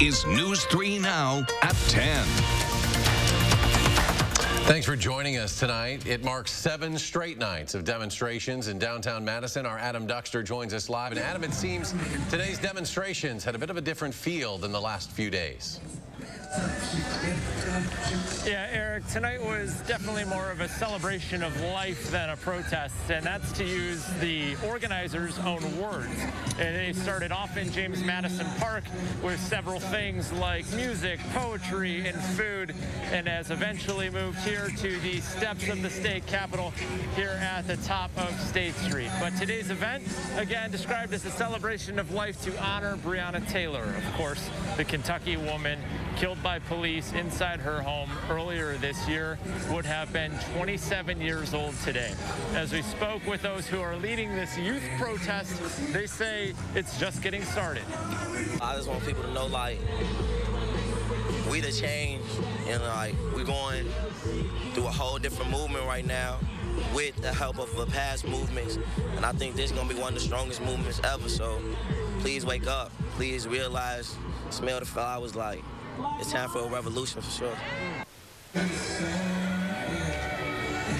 is News 3 Now at 10. Thanks for joining us tonight. It marks 7 straight nights of demonstrations in downtown Madison. Our Adam Duxter joins us live. And Adam, it seems today's demonstrations had a bit of a different feel than the last few days. Yeah, Eric, tonight was definitely more of a celebration of life than a protest, and that's to use the organizers' own words. And they started off in James Madison Park with several things like music, poetry, and food, and has eventually moved here to the steps of the state capitol here at the top of State Street. But today's event, again, described as a celebration of life to honor Breonna Taylor, of course, the Kentucky woman killed by police inside her home earlier this year, would have been 27 years old today. As we spoke with those who are leading this youth protest, they say it's just getting started. I just want people to know, like, we the change, and like, we're going through a whole different movement right now with the help of the past movements, and I think this is gonna be one of the strongest movements ever. So please wake up, please realize, smell the flowers, like, it's time for a revolution for sure.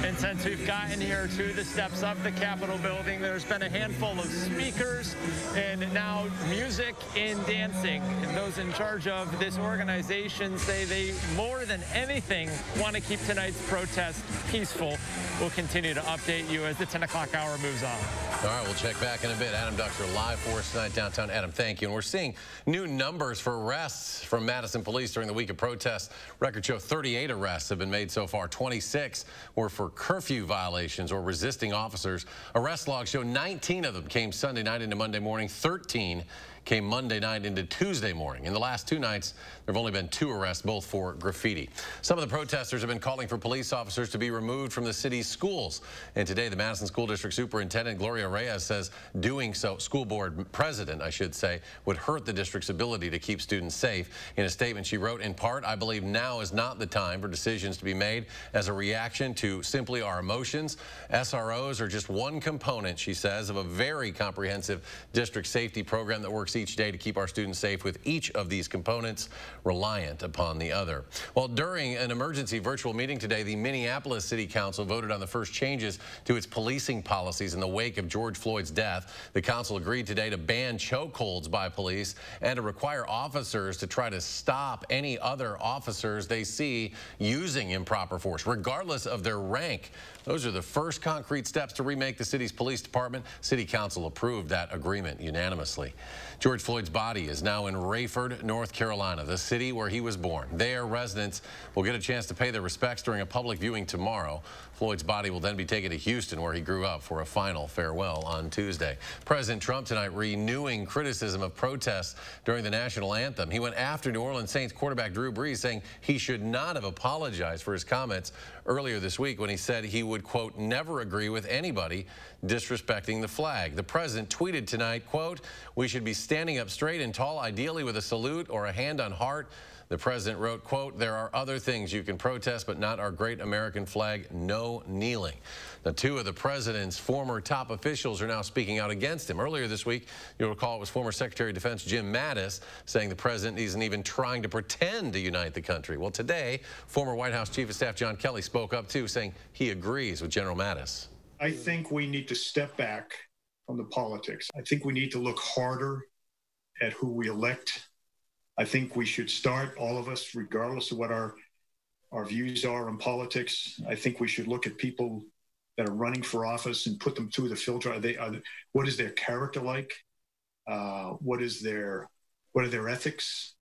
And since we've gotten here to the steps of the Capitol building, there's been a handful of speakers and now music and dancing. And those in charge of this organization say they, more than anything, want to keep tonight's protest peaceful. We'll continue to update you as the 10 o'clock hour moves on. All right, we'll check back in a bit. Adam Duxter live for us tonight downtown. Adam, thank you. And we're seeing new numbers for arrests from Madison police during the week of protests. Records show 38 arrests have been made so far. 26 were for curfew violations or resisting officers. Arrest logs show 19 of them came Sunday night into Monday morning. 13 came Monday night into Tuesday morning. In the last 2 nights, there have only been 2 arrests, both for graffiti. Some of the protesters have been calling for police officers to be removed from the city's schools. And today, the Madison School District Superintendent Gloria Reyes says doing so, school board president, I should say, would hurt the district's ability to keep students safe. In a statement she wrote, in part, I believe now is not the time for decisions to be made as a reaction to simply our emotions. SROs are just one component, she says, of a very comprehensive district safety program that works each day to keep our students safe, with each of these components reliant upon the other. Well, during an emergency virtual meeting today, the Minneapolis City Council voted on the first changes to its policing policies in the wake of George Floyd's death. The council agreed today to ban chokeholds by police and to require officers to try to stop any other officers they see using improper force, regardless of their rank. Those are the first concrete steps to remake the city's police department. City Council approved that agreement unanimously. George Floyd's body is now in Rayford, North Carolina, the city where he was born. There, residents will get a chance to pay their respects during a public viewing tomorrow. Floyd's body will then be taken to Houston, where he grew up, for a final farewell on Tuesday. President Trump tonight renewing criticism of protests during the national anthem. He went after New Orleans Saints quarterback Drew Brees, saying he should not have apologized for his comments earlier this week when he said he would, quote, never agree with anybody disrespecting the flag. The president tweeted tonight, quote, we should be standing up straight and tall, ideally with a salute or a hand on heart. The president wrote, quote, there are other things you can protest, but not our great American flag. No kneeling. Now, 2 of the president's former top officials are now speaking out against him. Earlier this week, you'll recall it was former Secretary of Defense Jim Mattis saying the president isn't even trying to pretend to unite the country. Well, today, former White House Chief of Staff John Kelly spoke up, too, saying he agrees with General Mattis. I think we need to step back from the politics. I think we need to look harder at who we elect. I think we should start, all of us, regardless of what our views are on politics. I think we should look at people that are running for office and put them through the filter. What is their character like? What are their ethics?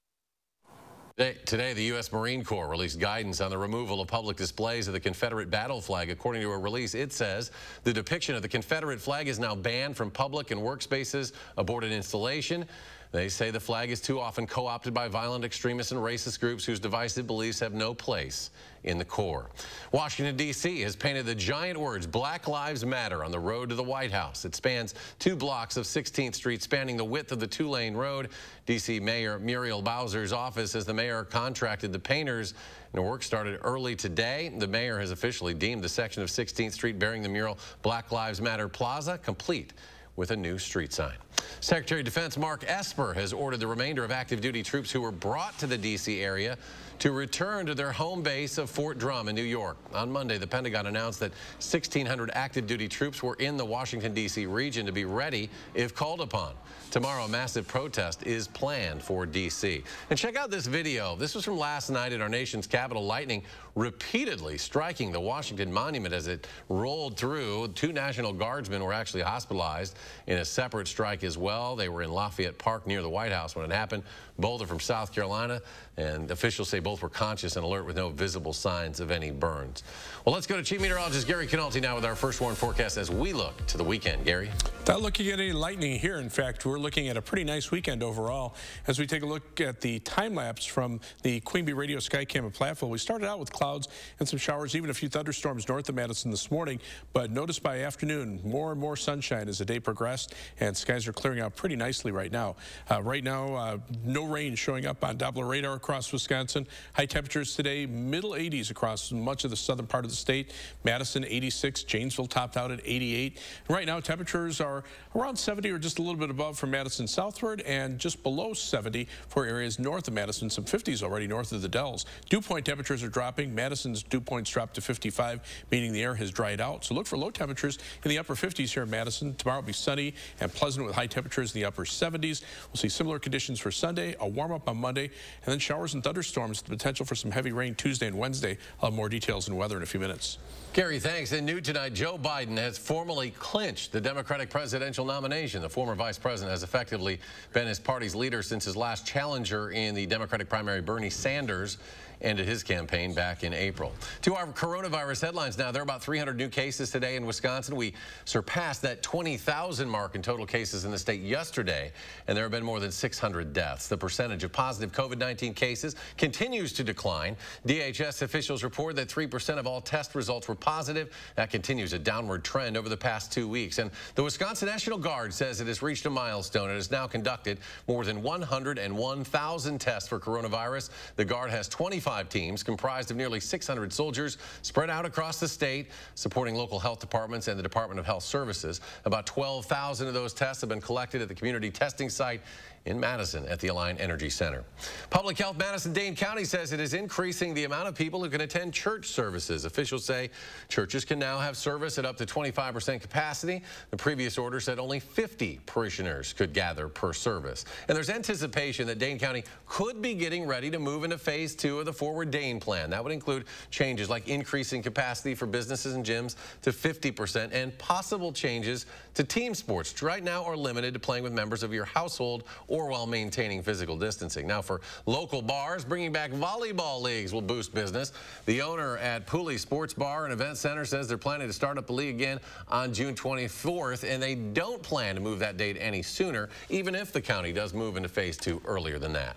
Today, the U.S. Marine Corps released guidance on the removal of public displays of the Confederate battle flag. According to a release, it says the depiction of the Confederate flag is now banned from public and workspaces aboard an installation. They say the flag is too often co-opted by violent extremists and racist groups whose divisive beliefs have no place in the Corps. Washington, D.C. has painted the giant words Black Lives Matter on the road to the White House. It spans 2 blocks of 16th Street, spanning the width of the 2-lane road. D.C. Mayor Muriel Bowser's office says the mayor contracted the painters, and work started early today. The mayor has officially deemed the section of 16th Street bearing the mural Black Lives Matter Plaza complete with a new street sign. Secretary of Defense Mark Esper has ordered the remainder of active duty troops who were brought to the D.C. area to return to their home base of Fort Drum in New York. On Monday, the Pentagon announced that 1,600 active duty troops were in the Washington, D.C. region to be ready if called upon. Tomorrow, a massive protest is planned for D.C. And check out this video. This was from last night at our nation's capital. Lightning repeatedly striking the Washington Monument as it rolled through. 2 National Guardsmen were actually hospitalized in a separate strike as well. They were in Lafayette Park near the White House when it happened. Both are from South Carolina, and officials say both were conscious and alert with no visible signs of any burns. Well, let's go to Chief Meteorologist Gary Canalti now with our first warn forecast as we look to the weekend. Gary? Not looking at any lightning here. In fact, we're looking at a pretty nice weekend overall. As we take a look at the time lapse from the Queen Bee Radio Skycam at Platteville, we started out with clouds and some showers, even a few thunderstorms north of Madison this morning. But notice by afternoon, more and more sunshine as the day progressed, and skies are clearing out pretty nicely right now. No rain showing up on Doppler radar across Wisconsin. High temperatures today, middle 80s across much of the southern part of the state. Madison 86, Janesville topped out at 88. Right now temperatures are around 70 or just a little bit above for Madison southward, and just below 70 for areas north of Madison. Some 50s already north of the Dells. Dew point temperatures are dropping. Madison's dew points dropped to 55, meaning the air has dried out. So look for low temperatures in the upper 50s here in Madison. Tomorrow will be sunny and pleasant with high temperatures in the upper 70s. We'll see similar conditions for Sunday, a warm up on Monday, and then showers and thunderstorms, the potential for some heavy rain Tuesday and Wednesday. I'll have more details and weather in a few minutes. Gary, thanks. And new tonight, Joe Biden has formally clinched the Democratic presidential nomination. The former vice president has effectively been his party's leader since his last challenger in the Democratic primary, Bernie Sanders, ended his campaign back in April. To our coronavirus headlines now. There are about 300 new cases today in Wisconsin. We surpassed that 20,000 mark in total cases in the state yesterday, and there have been more than 600 deaths. The percentage of positive COVID-19 cases continues to decline. DHS officials report that 3% of all test results were positive. That continues a downward trend over the past 2 weeks. And the Wisconsin National Guard says it has reached a milestone. It has now conducted more than 101,000 tests for coronavirus. The Guard has 25 teams comprised of nearly 600 soldiers spread out across the state, supporting local health departments and the Department of Health Services. About 12,000 of those tests have been collected at the community testing site in Madison at the Align Energy Center. Public Health Madison-Dane County says it is increasing the amount of people who can attend church services. Officials say churches can now have service at up to 25% capacity. The previous order said only 50 parishioners could gather per service. And there's anticipation that Dane County could be getting ready to move into phase 2 of the Forward Dane plan. That would include changes like increasing capacity for businesses and gyms to 50% and possible changes to team sports, which right now are limited to playing with members of your household or while maintaining physical distancing. Now, for local bars, bringing back volleyball leagues will boost business. The owner at Pooley Sports Bar and Event Center says they're planning to start up the league again on June 24th, and they don't plan to move that date any sooner, even if the county does move into phase 2 earlier than that.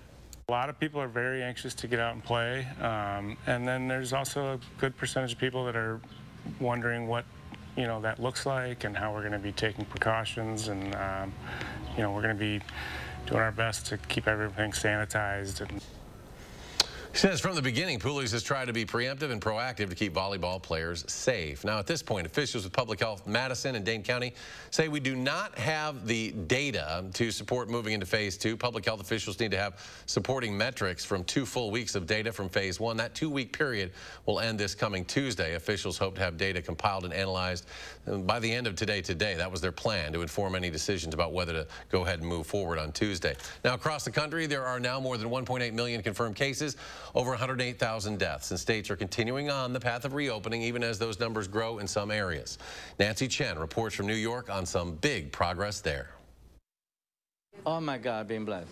A lot of people are very anxious to get out and play, and then there's also a good percentage of people that are wondering what that looks like and how we're going to be taking precautions, and we're going to be doing our best to keep everything sanitized. He says from the beginning, Pooley's has tried to be preemptive and proactive to keep volleyball players safe. Now, at this point, officials with Public Health Madison and Dane County say we do not have the data to support moving into phase 2. Public health officials need to have supporting metrics from 2 full weeks of data from phase 1. That 2-week period will end this coming Tuesday. Officials hope to have data compiled and analyzed by the end of today. That was their plan, to inform any decisions about whether to go ahead and move forward on Tuesday. Now, across the country, there are now more than 1.8 million confirmed cases, over 108,000 deaths, and states are continuing on the path of reopening even as those numbers grow in some areas. Nancy Chen reports from New York on some big progress there. Oh my God, being blessed.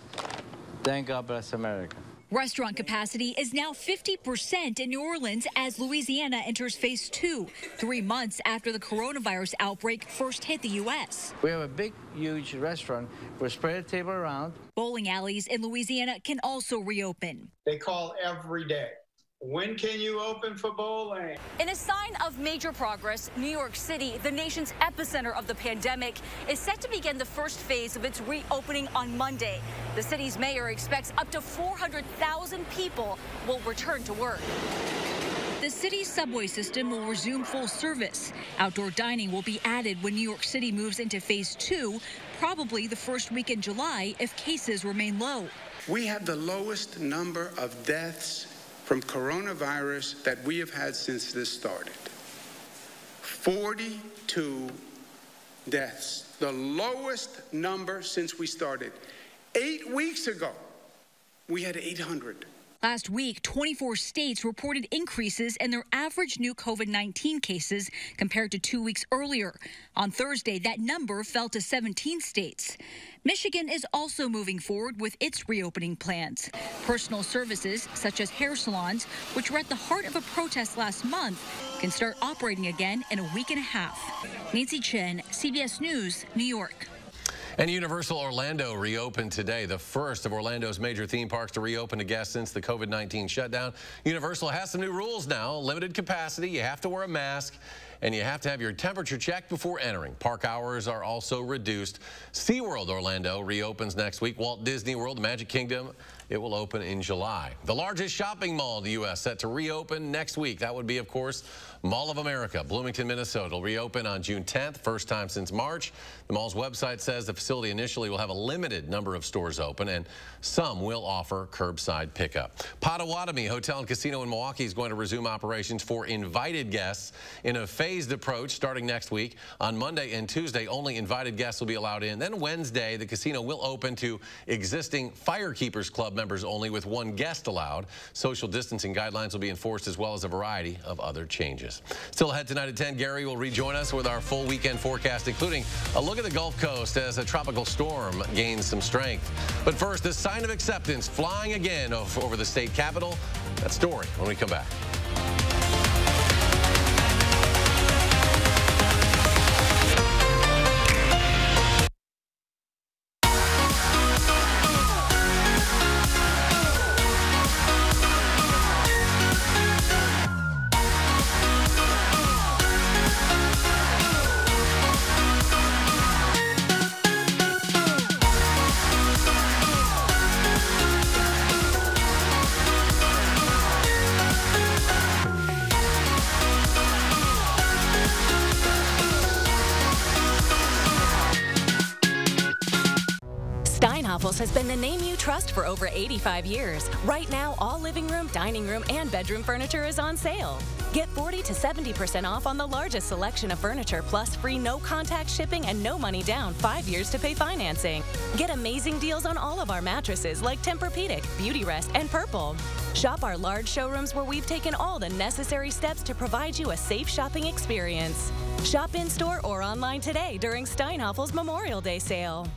Thank God bless America. Restaurant capacity is now 50% in New Orleans as Louisiana enters phase 2, 3 months after the coronavirus outbreak first hit the U.S. We have a big, huge restaurant. We're spread the table around. Bowling alleys in Louisiana can also reopen. They call every day. When can you open for bowling? In a sign of major progress, New York City, the nation's epicenter of the pandemic, is set to begin the first phase of its reopening on Monday. The city's mayor expects up to 400,000 people will return to work. The city's subway system will resume full service. Outdoor dining will be added when New York City moves into phase 2, probably the first week in July if cases remain low. We have the lowest number of deaths from coronavirus that we have had since this started. 42 deaths, the lowest number since we started. 8 weeks ago, we had 800. Last week, 24 states reported increases in their average new COVID-19 cases compared to 2 weeks earlier. On Thursday, that number fell to 17 states. Michigan is also moving forward with its reopening plans. Personal services, such as hair salons, which were at the heart of a protest last month, can start operating again in a week and a half. Nancy Chen, CBS News, New York. And Universal Orlando reopened today, the first of Orlando's major theme parks to reopen to guests since the COVID-19 shutdown. Universal has some new rules now. Limited capacity, you have to wear a mask, and you have to have your temperature checked before entering. Park hours are also reduced. SeaWorld Orlando reopens next week. Walt Disney World, Magic Kingdom, it will open in July. The largest shopping mall in the U.S. set to reopen next week. That would be, of course, Mall of America, Bloomington, Minnesota. Will reopen on June 10th, first time since March. The mall's website says the facility initially will have a limited number of stores open, and some will offer curbside pickup. Potawatomi Hotel and Casino in Milwaukee is going to resume operations for invited guests in a phased approach starting next week. On Monday and Tuesday, only invited guests will be allowed in. Then Wednesday, the casino will open to existing Firekeepers Club members only, with one guest allowed. Social distancing guidelines will be enforced, as well as a variety of other changes. Still ahead tonight at 10, Gary will rejoin us with our full weekend forecast, including a look at the Gulf Coast as a tropical storm gains some strength. But first, the sign of acceptance flying again over the state capitol. That story when we come back. Has been the name you trust for over 85 years. Right now, all living room, dining room, and bedroom furniture is on sale. Get 40 to 70% off on the largest selection of furniture, plus free no-contact shipping and no money down, 5 years to pay financing. Get amazing deals on all of our mattresses like Tempur-Pedic, Beautyrest, and Purple. Shop our large showrooms where we've taken all the necessary steps to provide you a safe shopping experience. Shop in-store or online today during Steinhaffel's Memorial Day sale.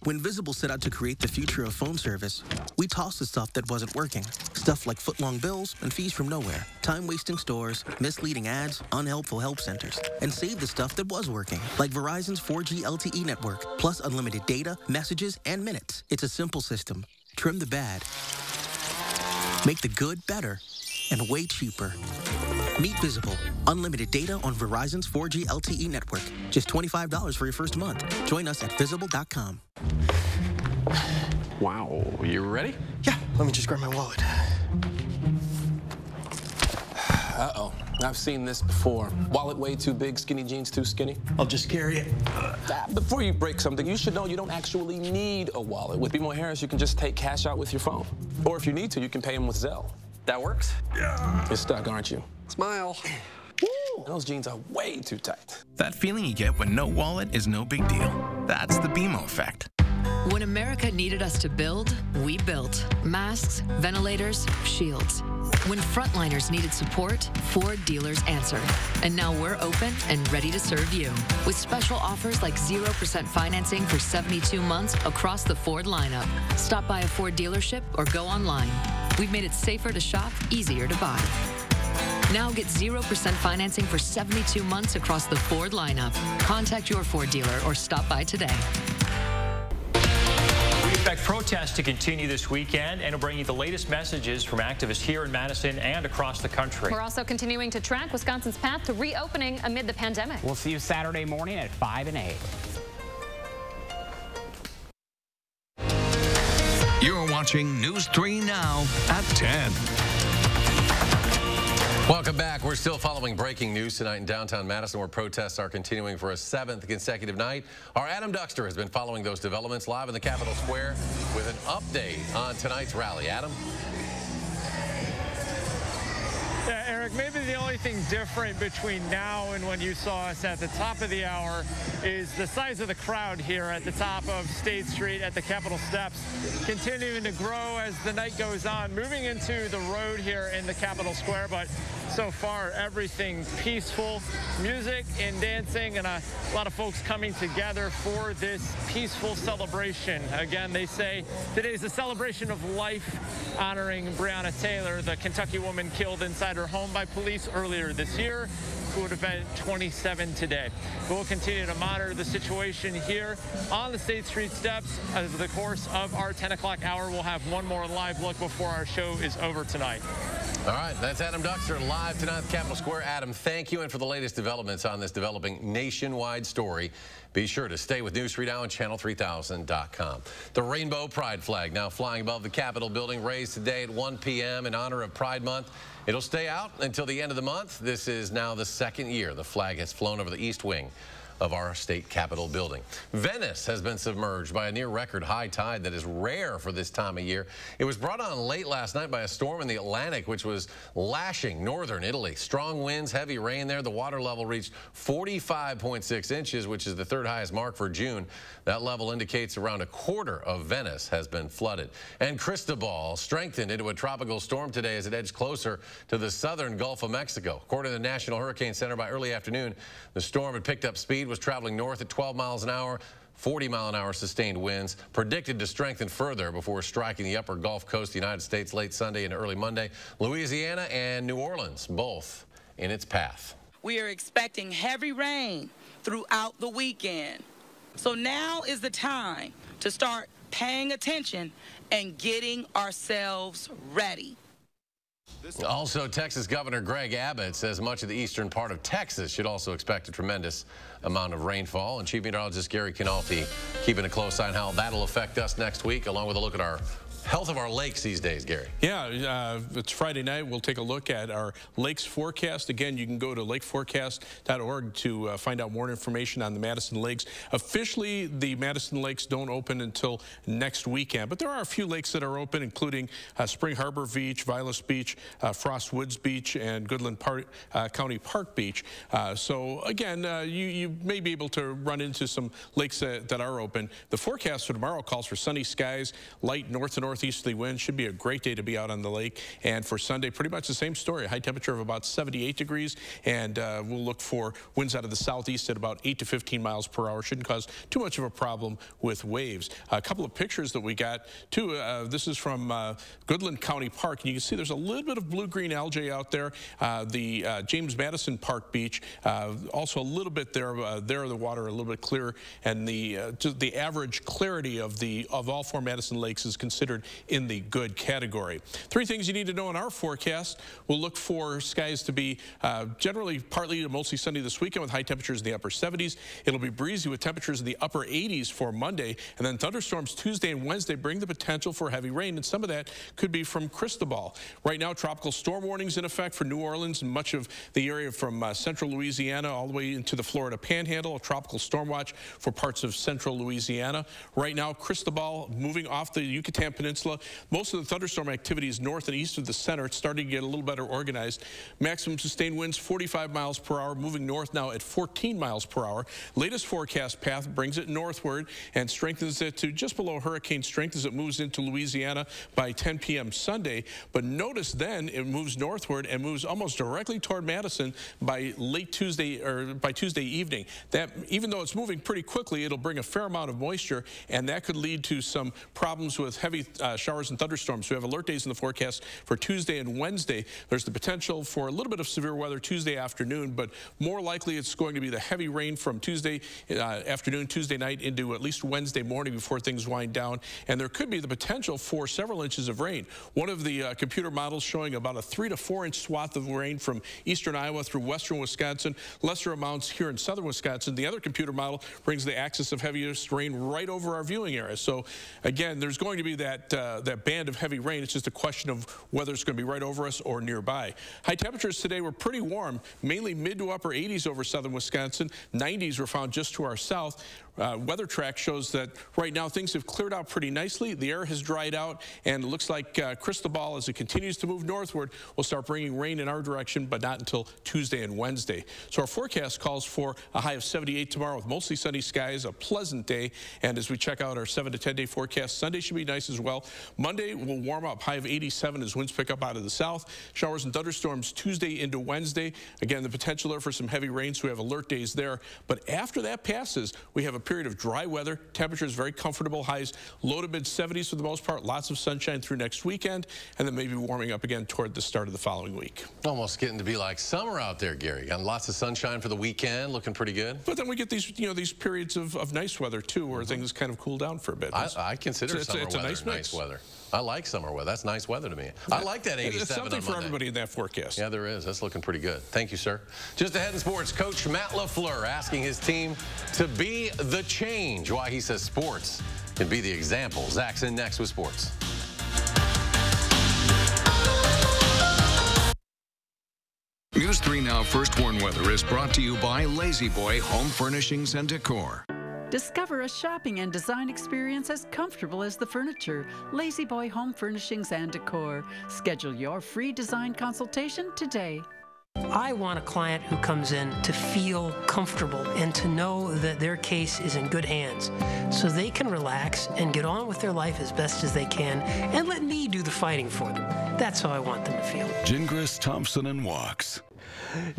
When Visible set out to create the future of phone service, we tossed the stuff that wasn't working. Stuff like foot-long bills and fees from nowhere, time-wasting stores, misleading ads, unhelpful help centers, and saved the stuff that was working, like Verizon's 4G LTE network, plus unlimited data, messages, and minutes. It's a simple system. Trim the bad. Make the good better and way cheaper. Meet Visible. Unlimited data on Verizon's 4G LTE network. Just $25 for your first month. Join us at Visible.com. Wow, you ready? Yeah, let me just grab my wallet. Uh-oh, I've seen this before. Wallet way too big, skinny jeans too skinny. I'll just carry it. Before you break something, you should know you don't actually need a wallet. With BMO Harris, you can just take cash out with your phone. Or if you need to, you can pay them with Zelle. That works? Yeah. You're stuck, aren't you? Smile. Woo! Those jeans are way too tight. That feeling you get when no wallet is no big deal. That's the BMO effect. When America needed us to build, we built. Masks, ventilators, shields. When frontliners needed support, Ford dealers answered. And now we're open and ready to serve you. With special offers like 0% financing for 72 months across the Ford lineup. Stop by a Ford dealership or go online. We've made it safer to shop, easier to buy. Now get 0% financing for 72 months across the Ford lineup. Contact your Ford dealer or stop by today. We expect protests to continue this weekend, and we'll bring you the latest messages from activists here in Madison and across the country. We're also continuing to track Wisconsin's path to reopening amid the pandemic. We'll see you Saturday morning at 5 and 8. You're watching News 3 Now at 10. Welcome back. We're still following breaking news tonight in downtown Madison, where protests are continuing for a 7th consecutive night. Our Adam Duxter has been following those developments live in the Capitol Square with an update on tonight's rally. Adam? Yeah, Eric, maybe the only thing different between now and when you saw us at the top of the hour is the size of the crowd here at the top of State Street at the Capitol steps, continuing to grow as the night goes on, moving into the road here in the Capitol Square. But so far, everything peaceful, music and dancing, and a lot of folks coming together for this peaceful celebration. Again, they say today's a celebration of life, honoring Breonna Taylor, the Kentucky woman killed inside her home by police earlier this year, who would have been 27 today. We'll continue to monitor the situation here on the State Street steps. Over the course of our 10 o'clock hour, we'll have one more live look before our show is over tonight. All right, that's Adam Duxter live tonight at the Capitol Square. Adam, thank you. And for the latest developments on this developing nationwide story, be sure to stay with News 3 Now and channel3000.com. The Rainbow Pride flag now flying above the Capitol building, raised today at 1 p.m. in honor of Pride Month. It'll stay out until the end of the month. This is now the 2nd year the flag has flown over the east wing of our state capitol building. Venice has been submerged by a near record high tide that is rare for this time of year. It was brought on late last night by a storm in the Atlantic, which was lashing northern Italy. Strong winds, heavy rain there. The water level reached 45.6 inches, which is the 3rd highest mark for June. That level indicates around a quarter of Venice has been flooded. And Cristobal strengthened into a tropical storm today as it edged closer to the southern Gulf of Mexico. According to the National Hurricane Center, by early afternoon, the storm had picked up speed, was traveling north at 12 miles an hour. 40-mile-an-hour sustained winds predicted to strengthen further before striking the upper Gulf Coast of the United States late Sunday and early Monday. Louisiana and New Orleans both in its path. We are expecting heavy rain throughout the weekend. So now is the time to start paying attention and getting ourselves ready. Also, Texas Governor Greg Abbott says much of the eastern part of Texas should also expect a tremendous amount of rainfall. And Chief Meteorologist Gary Canalti keeping a close eye on how that'll affect us next week, along with a look at our health of our lakes these days, Gary. Yeah, it's Friday night. We'll take a look at our lakes forecast. Again, you can go to lakeforecast.org to find out more information on the Madison Lakes. Officially, the Madison Lakes don't open until next weekend, but there are a few lakes that are open, including Spring Harbor Beach, Vilas Beach, Frost Woods Beach, and Goodland County Park Beach. So again, you may be able to run into some lakes that are open. The forecast for tomorrow calls for sunny skies, light north and northeasterly winds. Should be a great day to be out on the lake. And for Sunday, pretty much the same story. A high temperature of about 78 degrees, and we'll look for winds out of the southeast at about 8 to 15 miles per hour. Shouldn't cause too much of a problem with waves. A couple of pictures that we got, too. This is from Goodland County Park, and you can see there's a little bit of blue-green algae out there. The James Madison Park Beach, also a little bit there. There, the water a little bit clearer, and the average clarity of all 4 Madison lakes is considered in the good category. 3 things you need to know in our forecast. We'll look for skies to be generally partly to mostly sunny this weekend with high temperatures in the upper 70s. It'll be breezy with temperatures in the upper 80s for Monday, and then thunderstorms Tuesday and Wednesday bring the potential for heavy rain, and some of that could be from Cristobal. Right now, tropical storm warnings in effect for New Orleans and much of the area from central Louisiana all the way into the Florida Panhandle. A tropical storm watch for parts of central Louisiana. Right now, Cristobal moving off the Yucatan Peninsula. Most of the thunderstorm activity is north and east of the center. It's starting to get a little better organized. Maximum sustained winds 45 miles per hour, moving north now at 14 miles per hour. Latest forecast path brings it northward and strengthens it to just below hurricane strength as it moves into Louisiana by 10 p.m. Sunday. But notice then it moves northward and moves almost directly toward Madison by late Tuesday or by Tuesday evening. That, even though it's moving pretty quickly, it'll bring a fair amount of moisture, and that could lead to some problems with heavy showers and thunderstorms. We have alert days in the forecast for Tuesday and Wednesday. There's the potential for a little bit of severe weather Tuesday afternoon, but more likely it's going to be the heavy rain from Tuesday afternoon, Tuesday night into at least Wednesday morning before things wind down. And there could be the potential for several inches of rain. One of the computer models showing about a 3 to 4 inch swath of rain from eastern Iowa through western Wisconsin, lesser amounts here in southern Wisconsin. The other computer model brings the axis of heaviest rain right over our viewing area. So again, there's going to be that that band of heavy rain. It's just a question of whether it's going to be right over us or nearby. High temperatures today were pretty warm, mainly mid to upper 80s over southern Wisconsin. 90s were found just to our south. Weather track shows that right now things have cleared out pretty nicely. The air has dried out, and it looks like crystal ball, as it continues to move northward, will start bringing rain in our direction, but not until Tuesday and Wednesday. So our forecast calls for a high of 78 tomorrow with mostly sunny skies, a pleasant day. And as we check out our 7 to 10 day forecast, Sunday should be nice as well. Monday will warm up, high of 87 as winds pick up out of the south. Showers and thunderstorms Tuesday into Wednesday. Again, the potential there for some heavy rain, so we have alert days there. But after that passes, we have a period of dry weather. Temperatures very comfortable, highs low to mid 70s for the most part. Lots of sunshine through next weekend, and then maybe warming up again toward the start of the following week. Almost getting to be like summer out there, Gary. Got lots of sunshine for the weekend, looking pretty good. But then we get these, these periods of nice weather too, where things kind of cool down for a bit. I consider summer weather nice weather. I like summer weather. That's nice weather to me. I like that 87 There's something for everybody in that forecast. Yeah, there is. That's looking pretty good. Thank you, sir. Just ahead in sports, Coach Matt LaFleur asking his team to be the change. Why he says sports can be the example. Zach's in next with sports. News 3 Now First Warn Weather is brought to you by Lazy Boy Home Furnishings and Decor. Discover a shopping and design experience as comfortable as the furniture. Lazy Boy Home Furnishings and Decor. Schedule your free design consultation today. I want a client who comes in to feel comfortable and to know that their case is in good hands so they can relax and get on with their life as best as they can and let me do the fighting for them. That's how I want them to feel. Gingras, Thompson and Walks.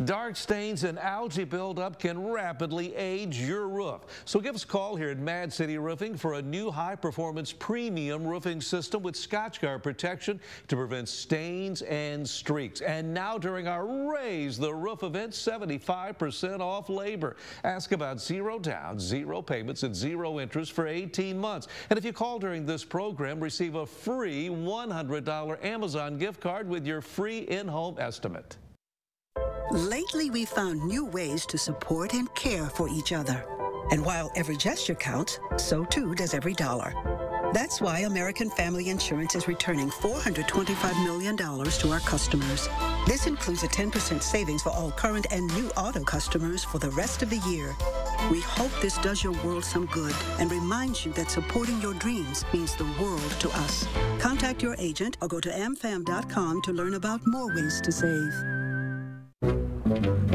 Dark stains and algae buildup can rapidly age your roof. So give us a call here at Mad City Roofing for a new high-performance premium roofing system with Scotchguard protection to prevent stains and streaks. And now during our Raise the Roof event, 75% off labor. Ask about 0 down, 0 payments, and 0 interest for 18 months. And if you call during this program, receive a free $100 Amazon gift card with your free in-home estimate. Lately, we've found new ways to support and care for each other. And while every gesture counts, so too does every dollar. That's why American Family Insurance is returning $425 million to our customers. This includes a 10% savings for all current and new auto customers for the rest of the year. We hope this does your world some good and reminds you that supporting your dreams means the world to us. Contact your agent or go to amfam.com to learn about more ways to save.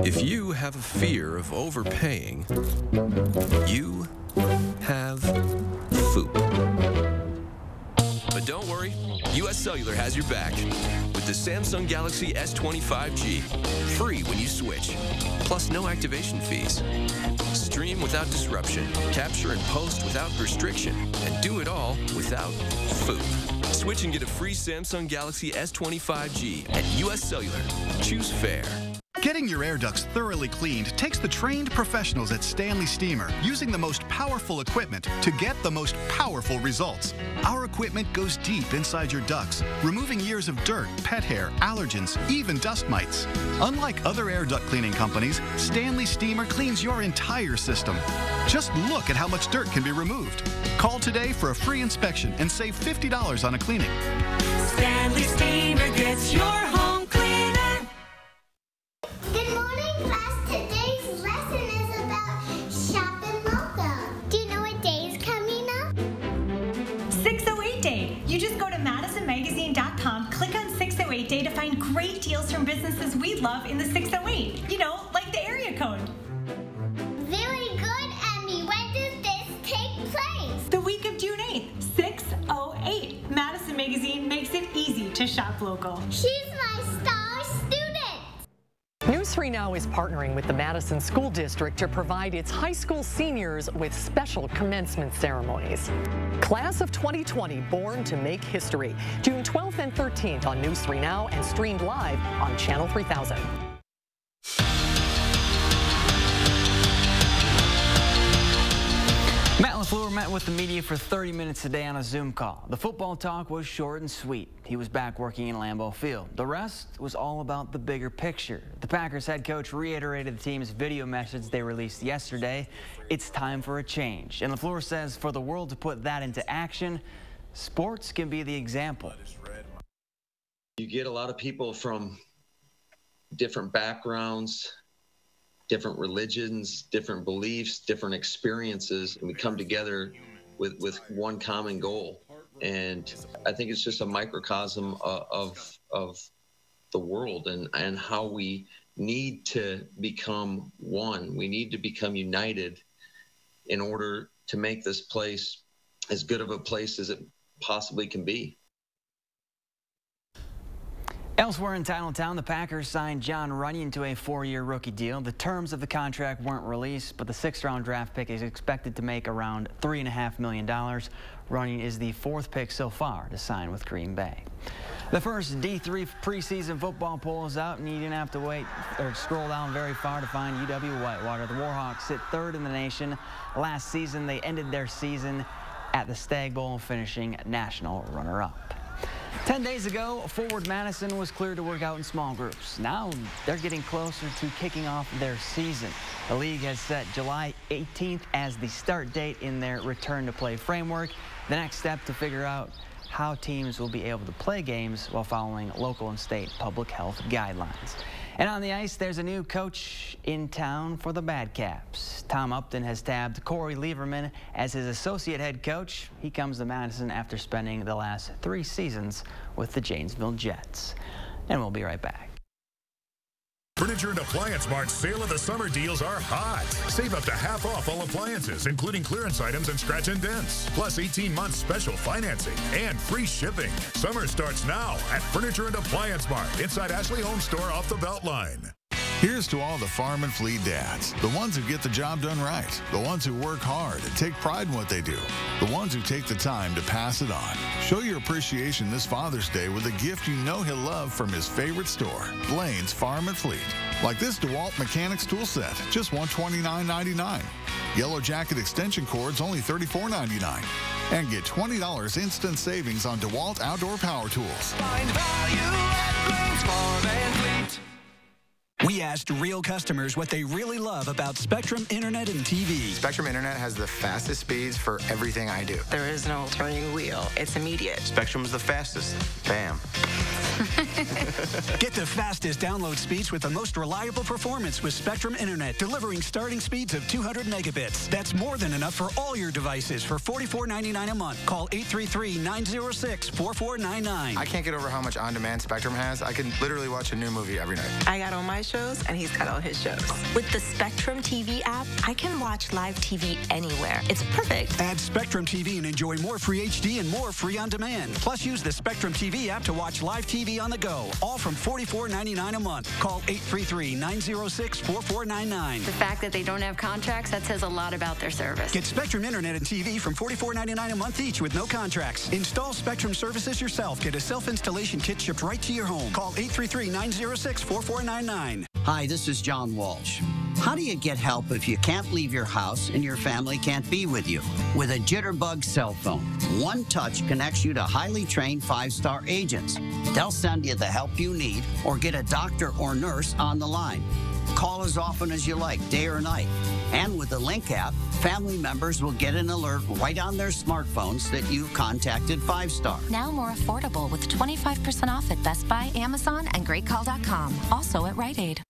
If you have a fear of overpaying, you have FOOP. But don't worry, US Cellular has your back with the Samsung Galaxy S25G. Free when you switch, plus no activation fees. Stream without disruption, capture and post without restriction, and do it all without FOOP. Switch and get a free Samsung Galaxy S25G at US Cellular. Choose fair. Getting your air ducts thoroughly cleaned takes the trained professionals at Stanley Steamer using the most powerful equipment to get the most powerful results. Our equipment goes deep inside your ducts, removing years of dirt, pet hair, allergens, even dust mites. Unlike other air duct cleaning companies, Stanley Steamer cleans your entire system. Just look at how much dirt can be removed. Call today for a free inspection and save $50 on a cleaning. Stanley Steamer gets your home cleaner. Good morning, class. Today's lesson is about Shop and Welcome. Do you know what day is coming up? 608 Day. You just go to MadisonMagazine.com, click on 608 Day to find great deals from businesses we love in the 608. You know, like the area code. Very good, Emmy. When does this take place? The week of June 8th, 608. Madison Magazine makes it easy to shop local. She's my star student. News 3 Now is partnering with the Madison School District to provide its high school seniors with special commencement ceremonies. Class of 2020, born to make history. June 12th and 13th on News 3 Now and streamed live on Channel 3000. Matt LaFleur met with the media for 30 minutes today on a Zoom call. The football talk was short and sweet. He was back working in Lambeau Field. The rest was all about the bigger picture. The Packers head coach reiterated the team's video message they released yesterday. It's time for a change. And LaFleur says for the world to put that into action, sports can be the example. You get a lot of people from different backgrounds, different religions, different beliefs, different experiences, and we come together with one common goal. And I think it's just a microcosm of the world and how we need to become one. We need to become united in order to make this place as good of a place as it possibly can be. Elsewhere in Titletown, the Packers signed John Runyon to a 4-year rookie deal. The terms of the contract weren't released, but the 6th-round draft pick is expected to make around $3.5 million. Runyon is the 4th pick so far to sign with Green Bay. The first D3 preseason football poll is out, and you didn't have to wait or scroll down very far to find UW-Whitewater. The Warhawks sit 3rd in the nation. Last season, they ended their season at the Stag Bowl, finishing national runner-up. 10 days ago, forward Madison was cleared to work out in small groups. Now they're getting closer to kicking off their season. The league has set July 18th as the start date in their return-to-play framework. The next step to figure out how teams will be able to play games while following local and state public health guidelines. And on the ice, there's a new coach in town for the Bad Caps. Tom Upton has tabbed Corey Lieberman as his associate head coach. He comes to Madison after spending the last 3 seasons with the Janesville Jets. And we'll be right back. Furniture and Appliance Mart's Sale of the Summer deals are hot. Save up to half off all appliances, including clearance items and scratch and dents. Plus 18 months special financing and free shipping. Summer starts now at Furniture and Appliance Mart inside Ashley Home Store off the Beltline. Here's to all the farm and fleet dads, the ones who get the job done right, the ones who work hard and take pride in what they do, the ones who take the time to pass it on. Show your appreciation this Father's Day with a gift you know he'll love from his favorite store, Blaine's Farm and Fleet. Like this DeWalt Mechanics tool set, just $129.99. Yellow Jacket extension cords, only $34.99. And get $20 instant savings on DeWalt outdoor power tools. Find value at Blaine's Farm and Fleet. We asked real customers what they really love about Spectrum Internet and TV. Spectrum Internet has the fastest speeds for everything I do. There is no turning wheel. It's immediate. Spectrum's the fastest. Bam. Get the fastest download speeds with the most reliable performance with Spectrum Internet, delivering starting speeds of 200 megabits. That's more than enough for all your devices for $44.99 a month. Call 833-906-4499. I can't get over how much on-demand Spectrum has. I can literally watch a new movie every night. I got all my shows, and he's got all his shows. With the Spectrum TV app, I can watch live TV anywhere. It's perfect. Add Spectrum TV and enjoy more free HD and more free on demand. Plus, use the Spectrum TV app to watch live TV on the go, all from $44.99 a month. Call 833-906-4499. The fact that they don't have contracts, that says a lot about their service. Get Spectrum Internet and TV from $44.99 a month each with no contracts. Install Spectrum services yourself. Get a self-installation kit shipped right to your home. Call 833-906-4499. Hi, this is John Walsh. How do you get help if you can't leave your house and your family can't be with you? With a Jitterbug cell phone, one touch connects you to highly trained 5-star agents. They'll send you the help you need or get a doctor or nurse on the line. Call as often as you like, day or night. And with the Link app, family members will get an alert right on their smartphones that you've contacted 5-star. Now more affordable with 25% off at Best Buy, Amazon, and GreatCall.com. Also at Rite Aid.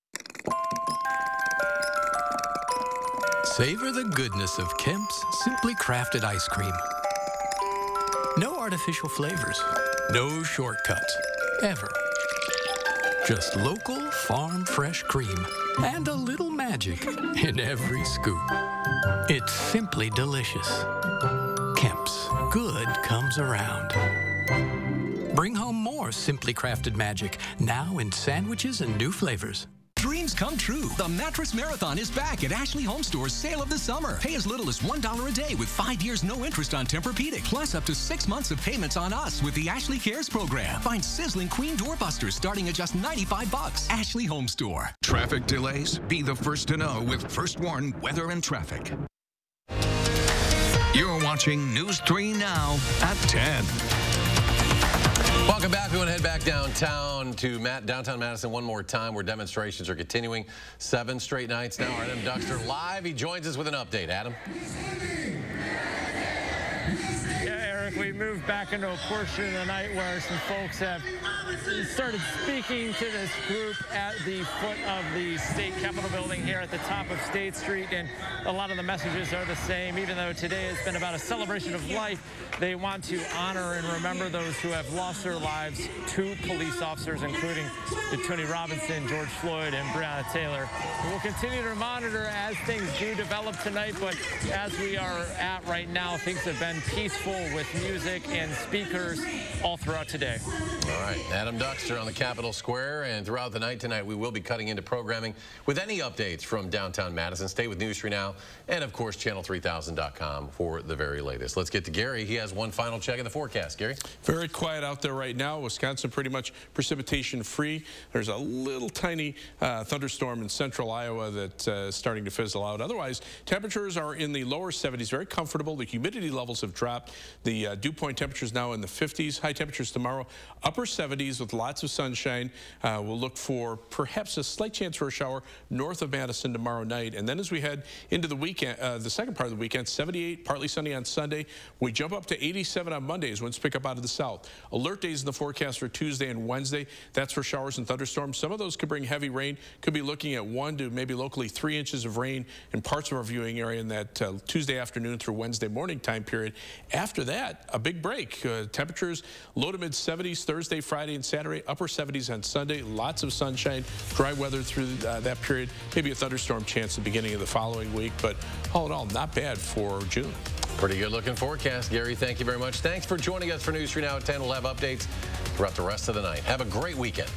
Savor the goodness of Kemp's Simply Crafted ice cream. No artificial flavors, no shortcuts, ever. Just local farm fresh cream and a little magic in every scoop. It's simply delicious. Kemp's, good comes around. Bring home more Simply Crafted magic, now in sandwiches and new flavors. Dreams come true. The Mattress Marathon is back at Ashley Home Store's Sale of the Summer. Pay as little as $1 a day with 5 years no interest on Tempur-Pedic, plus up to 6 months of payments on us with the Ashley Cares program. Find sizzling queen doorbusters starting at just $95. Ashley Home Store. Traffic delays? Be the first to know with First Warn Weather and Traffic. You're watching News 3 Now at 10. Welcome back. We want to head back downtown to downtown Madison one more time where demonstrations are continuing. 7 straight nights now. Our Adam Duxter live. He joins us with an update. Adam? Yeah, Eric, we move back into a portion of the night where some folks have started speaking to this group at the foot of the state capitol building here at the top of State Street, and a lot of the messages are the same. Even though today has been about a celebration of life, they want to honor and remember those who have lost their lives, 2 police officers, including Tony Robinson, George Floyd, and Breonna Taylor. We'll continue to monitor as things do develop tonight, but as we are at right now, things have been peaceful with music and speakers all throughout today. All right, Adam Duxter on the Capitol Square, and throughout the night tonight, we will be cutting into programming with any updates from downtown Madison. Stay with News 3 Now, and of course, channel3000.com for the very latest. Let's get to Gary. He has one final check of the forecast. Gary? Very quiet out there right now. Wisconsin pretty much precipitation free. There's a little tiny thunderstorm in central Iowa that's starting to fizzle out. Otherwise, temperatures are in the lower 70s, very comfortable. The humidity levels have dropped. The dew point temperatures now in the 50s. High temperatures tomorrow, upper 70s with lots of sunshine. We'll look for perhaps a slight chance for a shower north of Madison tomorrow night. And then as we head into the weekend, the second part of the weekend, 78, partly sunny on Sunday. We jump up to 87 on Monday as winds pick up out of the south. Alert days in the forecast for Tuesday and Wednesday. That's for showers and thunderstorms. Some of those could bring heavy rain. Could be looking at 1 to maybe locally 3 inches of rain in parts of our viewing area in that Tuesday afternoon through Wednesday morning time period. After that, a big break. Temperatures low to mid 70s Thursday, Friday, and Saturday. Upper 70s on Sunday. Lots of sunshine, dry weather through that period. Maybe a thunderstorm chance at the beginning of the following week, but all in all, not bad for June. Pretty good looking forecast, Gary. Thank you very much. Thanks for joining us for News 3 Now at 10. We'll have updates throughout the rest of the night. Have a great weekend.